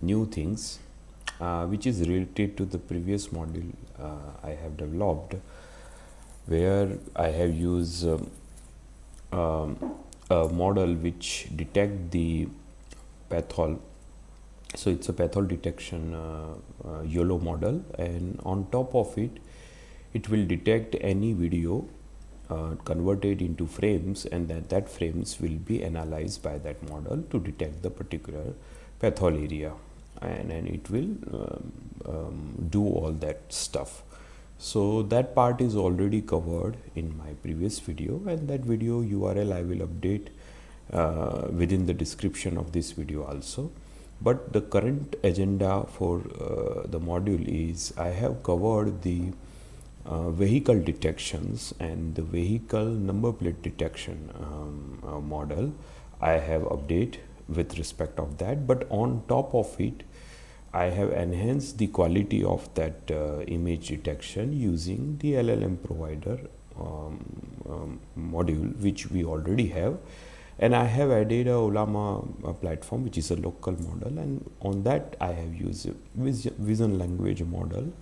new things which is related to the previous module I have developed, where I have used a model which detect the pathol. So it's a pathol detection YOLO model, and on top of it, it will detect any video converted into frames, and that frames will be analyzed by that model to detect the particular pathol area, and it will do all that stuff. So that part is already covered in my previous video, and that video URL I will update within the description of this video also. But the current agenda for the module is I have covered the vehicle detections and the vehicle number plate detection model. I have update with respect of that, but on top of it I have enhanced the quality of that image detection using the LLM provider module, which we already have, and I have added a Ollama platform, which is a local model, and on that I have used a vision language model,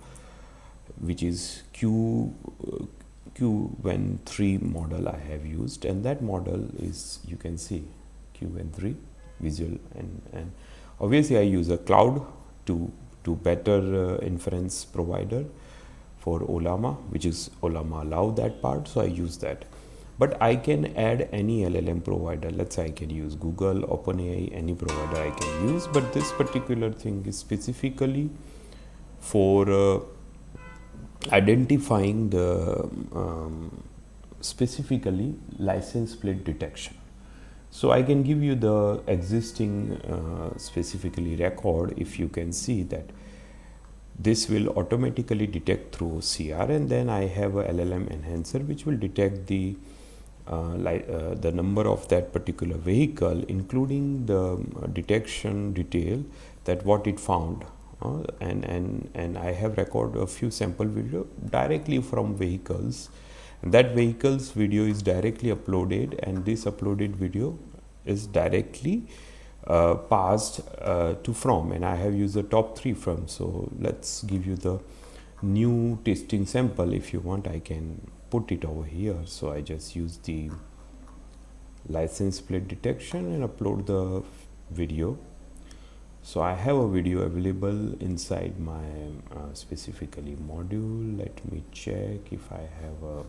which is QN3 model I have used, and that model is, you can see, QN3 visual, and obviously I use a cloud to better inference provider for Ollama, which is Ollama allow that part, so I use that. But I can add any LLM provider. Let's say I can use Google, OpenAI, any provider I can use, but this particular thing is specifically for identifying the specifically license plate detection. So I can give you the existing specifically record. If you can see that this will automatically detect through OCR, and then I have a LLM enhancer which will detect the number of that particular vehicle, including the detection detail that what it found, and I have recorded a few sample video directly from vehicles. That vehicles video is directly uploaded, and this uploaded video is directly passed to from, and I have used the top 3 from. So let's give you the new testing sample. If you want, I can put it over here. So I just use the license plate detection and upload the video. So I have a video available inside my specifically module. Let me check if I have a,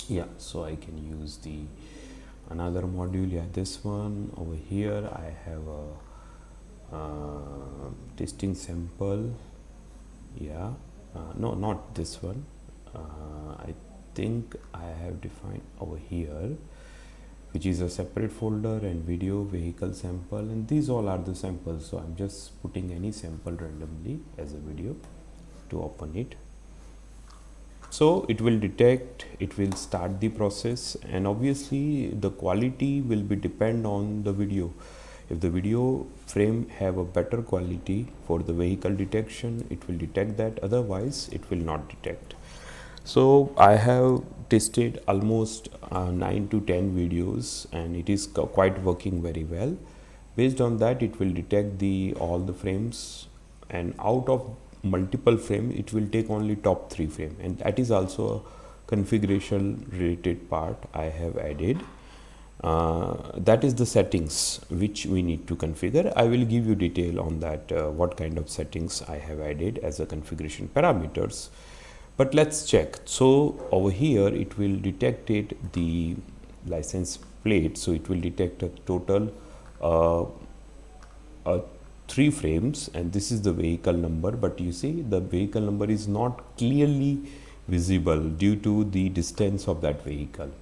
yeah, so I can use the another module. Yeah, this one over here. I have a testing sample. Yeah, no, not this one. I think I have defined over here, which is a separate folder, and video, vehicle sample, and these all are the samples. So I'm just putting any sample randomly as a video to open it. So it will detect, it will start the process, and obviously the quality will be depend on the video. If the video frame have a better quality for the vehicle detection, it will detect that, otherwise it will not detect. So I have tested almost 9 to 10 videos, and it is quite working very well. Based on that, it will detect all the frames, and out of multiple frame it will take only top 3 frame, and that is also a configuration related part I have added. That is the settings which we need to configure. I will give you detail on that, what kind of settings I have added as a configuration parameters. But let's check. So over here it will detect the license plate, so it will detect a total 3 frames, and this is the vehicle number, but you see the vehicle number is not clearly visible due to the distance of that vehicle.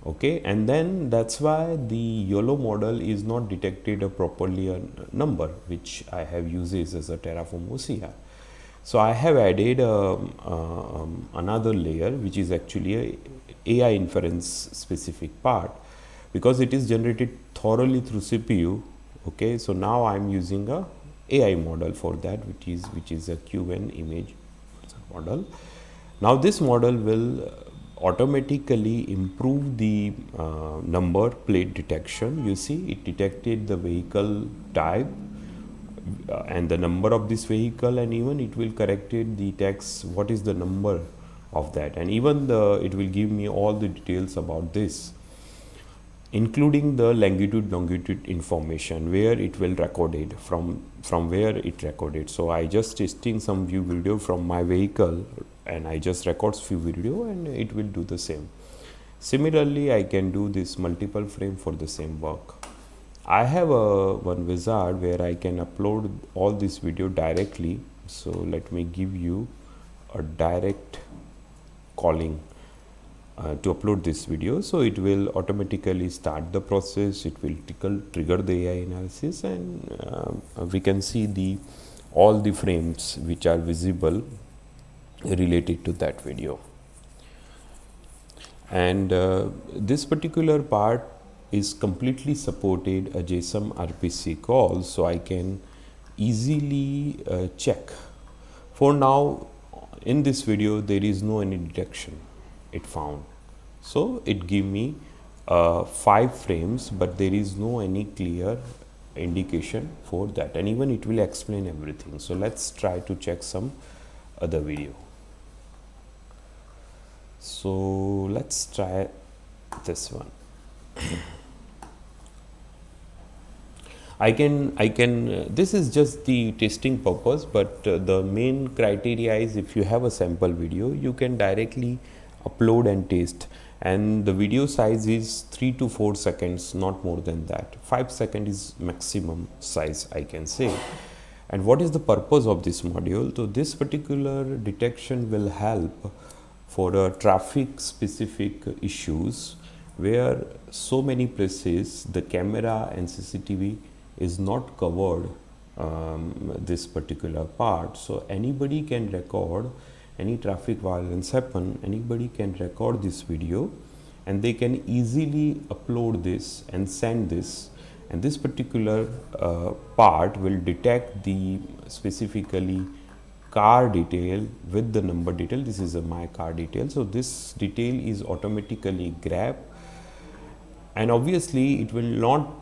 Okay, and then that's why the YOLO model is not detected properly a number, which I have uses as a Terraform OCR. So I have added another layer, which is actually a AI inference specific part, because it is generated thoroughly through CPU. Okay, so now I'm using a AI model for that, which is a QN image model. Now this model will automatically improve the number plate detection. You see, it detected the vehicle type, and the number of this vehicle, and even it will correct it the text what is the number of that, and even it will give me all the details about this, including the longitude information, where it will record it from where it recorded. So I just testing some view video from my vehicle, and I just records few video and it will do the same. Similarly, I can do this multiple frame for the same work. I have one wizard where I can upload all this video directly. So let me give you a direct calling to upload this video. So it will automatically start the process, it will trigger the AI analysis, and we can see all the frames which are visible related to that video. And this particular part is completely supported a JSON RPC call, so I can easily check. For now, in this video there is no any detection it found, so it give me 5 frames, but there is no any clear indication for that, and even it will explain everything. So let's try to check some other video. So let's try this one. I can this is just the testing purpose, but the main criteria is if you have a sample video, you can directly upload and test, and the video size is 3 to 4 seconds, not more than that. 5 seconds is maximum size, I can say. And what is the purpose of this module? So this particular detection will help for traffic specific issues where so many places the camera and CCTV is not covered this particular part. So anybody can record any traffic violence happen, anybody can record this video, and they can easily upload this and send this, and this particular part will detect the specifically car detail with the number detail. This is my car detail, so this detail is automatically grabbed, and obviously it will not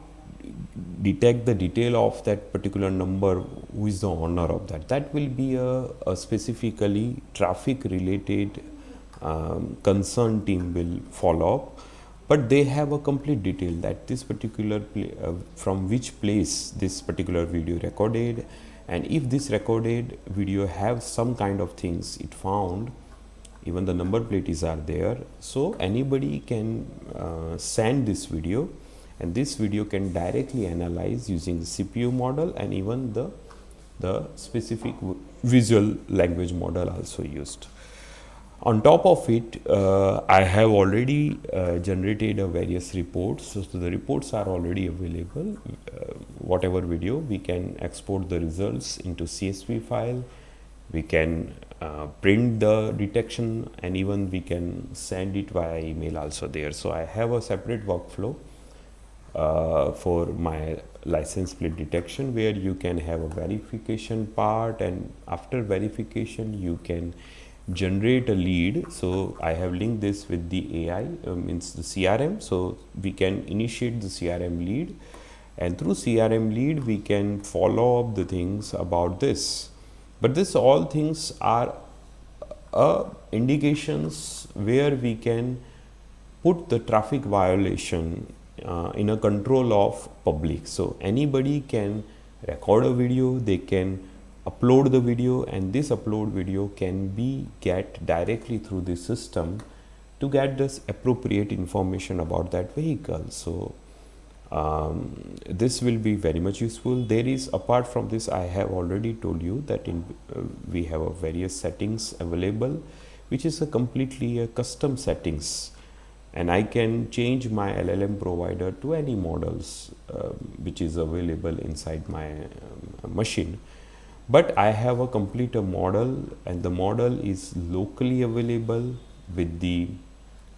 detect the detail of that particular number who is the owner of that. That will be a specifically traffic related concern team will follow up, but they have a complete detail that this particular from which place this particular video recorded, and if this recorded video have some kind of things it found, even the number plates are there, so anybody can send this video, and this video can directly analyze using the CPU model, and even the specific visual language model also used. On top of it, I have already generated various reports, so the reports are already available. Whatever video, we can export the results into CSV file, we can print the detection, and even we can send it via email also there. So I have a separate workflow for my license plate detection, where you can have a verification part, and after verification you can generate a lead. So I have linked this with the AI, means the CRM, so we can initiate the CRM lead, and through CRM lead we can follow up the things about this. But this all things are indications where we can put the traffic violation in a control of public. So anybody can record a video, they can upload the video, and this upload video can be get directly through the system to get this appropriate information about that vehicle. So this will be very much useful. There is, apart from this, I have already told you that we have a various settings available, which is a completely custom settings, and I can change my LLM provider to any models which is available inside my machine. But I have a complete model, and the model is locally available with the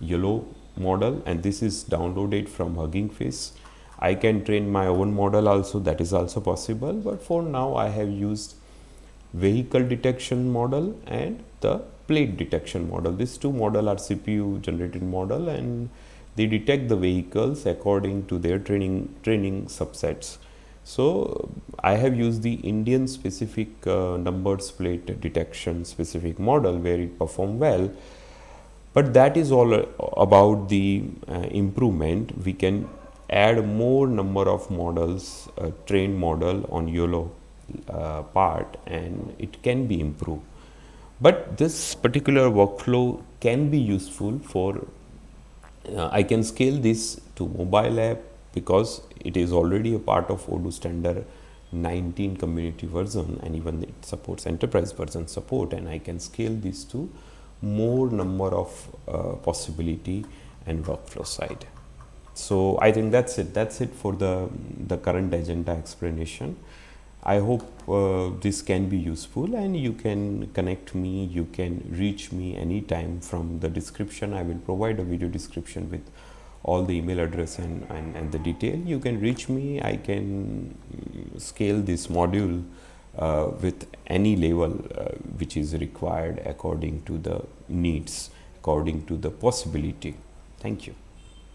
YOLO model, and this is downloaded from HuggingFace. I can train my own model also, that is also possible, but for now I have used vehicle detection model and the plate detection model. These two models are CPU generated model, and they detect the vehicles according to their training subsets. So I have used the Indian specific numbered split detection specific model where it performed well, but that is all about the improvement. We can add more number of models, trained model on YOLO part, and it can be improved. But this particular workflow can be useful for I can scale this to mobile app because it is already a part of Odoo standard 19 community version, and even it supports enterprise version support, and I can scale this to more number of possibility and workflow side. So I think that's it for the current agenda explanation. I hope this can be useful, and you can connect me, you can reach me anytime. From the description, I will provide a video description with all the email address and the detail. You can reach me. I can scale this module with any level which is required according to the needs, according to the possibility. Thank you.